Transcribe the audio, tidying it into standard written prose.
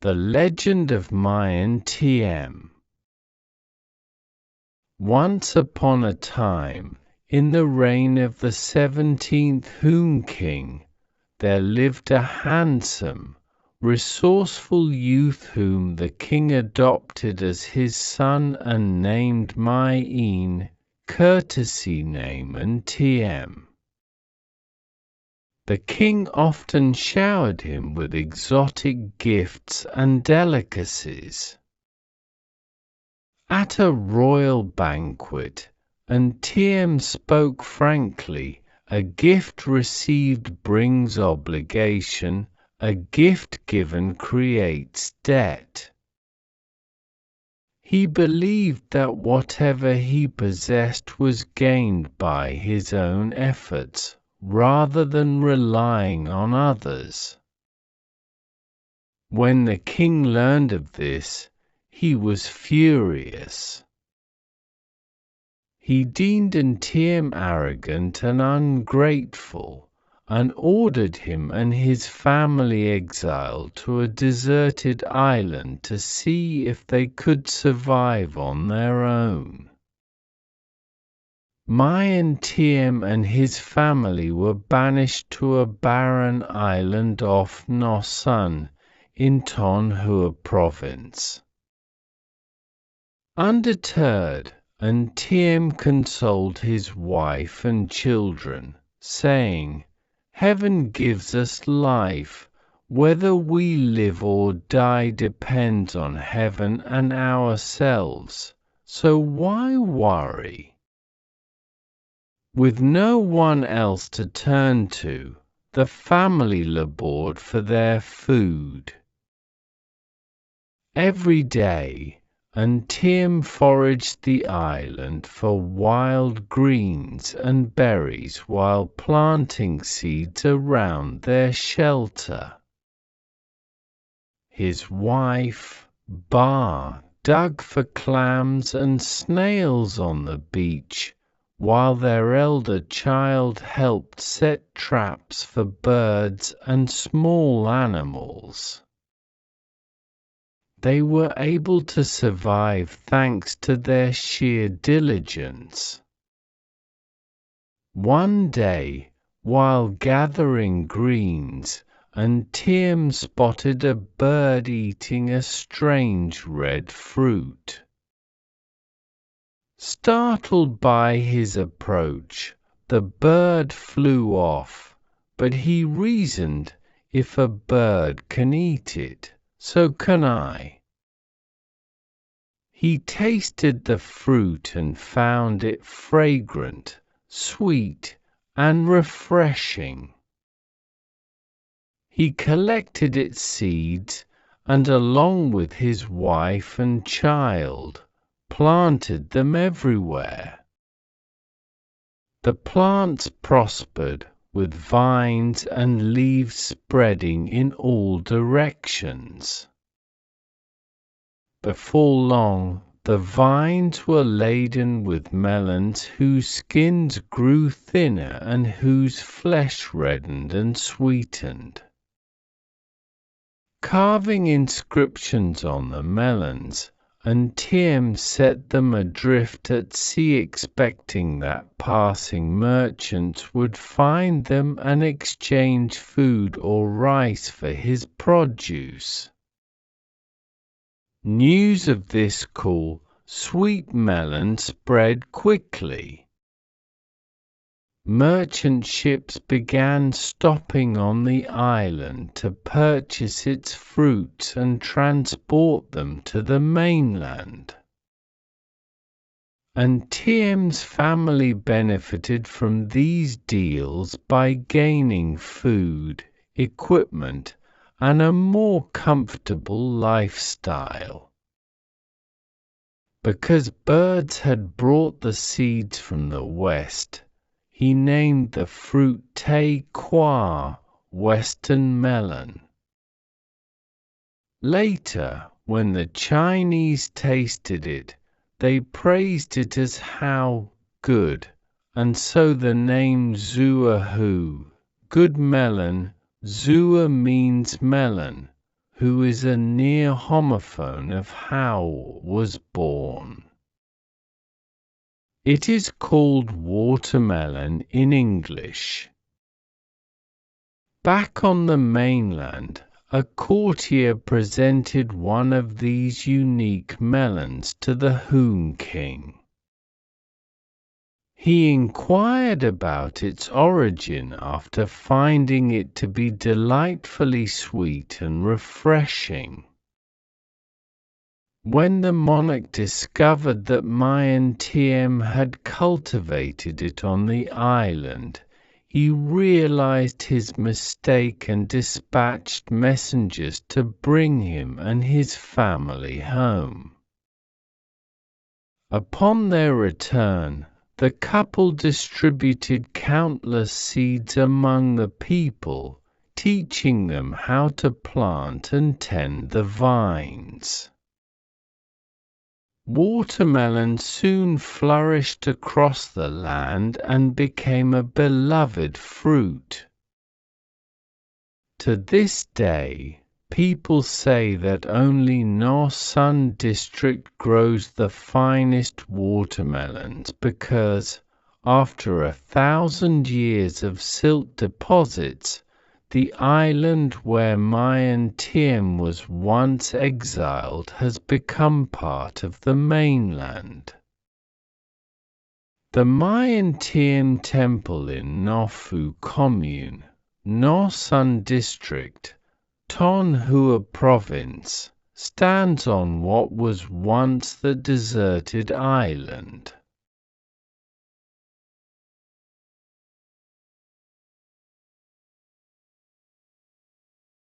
The Legend of Mai An Tiem. Once upon a time, in the reign of the 17th Hun King, there lived a handsome, resourceful youth whom the king adopted as his son and named Mai An, courtesy name An Tiem. The king often showered him with exotic gifts and delicacies. At a royal banquet, An Tiem spoke frankly, "A gift received brings obligation, a gift given creates debt." He believed that whatever he possessed was gained by his own efforts, rather than relying on others. When the king learned of this, he was furious. He deemed An Tiem arrogant and ungrateful, and ordered him and his family exiled to a deserted island to see if they could survive on their own. Mai An Tiem and his family were banished to a barren island off No Sun, in Ton Hua province. Undeterred, An Tiem consoled his wife and children, saying, "Heaven gives us life. Whether we live or die depends on heaven and ourselves, so why worry?" With no one else to turn to, the family labored for their food. Every day, An Tiem foraged the island for wild greens and berries while planting seeds around their shelter. His wife, Ba, dug for clams and snails on the beach, while their elder child helped set traps for birds and small animals. They were able to survive thanks to their sheer diligence. One day, while gathering greens, An Tiem spotted a bird eating a strange red fruit. Startled by his approach, the bird flew off, but he reasoned, "If a bird can eat it, so can I." He tasted the fruit and found it fragrant, sweet, and refreshing. He collected its seeds and, along with his wife and child, planted them everywhere. The plants prospered, with vines and leaves spreading in all directions. Before long, the vines were laden with melons whose skins grew thinner and whose flesh reddened and sweetened. Carving inscriptions on the melons, An Tiem set them adrift at sea, expecting that passing merchants would find them and exchange food or rice for his produce. News of this cool, sweet melon spread quickly. Merchant ships began stopping on the island to purchase its fruits and transport them to the mainland. An Tiem's family benefited from these deals by gaining food, equipment, and a more comfortable lifestyle. Because birds had brought the seeds from the west, he named the fruit Te Qua, Western melon. Later, when the Chinese tasted it, they praised it as how good, and so the name Zua Hu, good melon. Zua means melon, who is a near homophone of how was born. It is called watermelon in English. Back on the mainland, a courtier presented one of these unique melons to the Hoon King. He inquired about its origin after finding it to be delightfully sweet and refreshing. When the monarch discovered that Mai An Tiem had cultivated it on the island, he realized his mistake and dispatched messengers to bring him and his family home. Upon their return, the couple distributed countless seeds among the people, teaching them how to plant and tend the vines. Watermelon soon flourished across the land and became a beloved fruit. To this day, people say that only No Sun district grows the finest watermelons because, after 1,000 years of silt deposits, the island where Mai An Tiem was once exiled has become part of the mainland. The Mai An Tiem Temple in No Phu Commune, No Sun District, Ton Hua Province, stands on what was once the deserted island.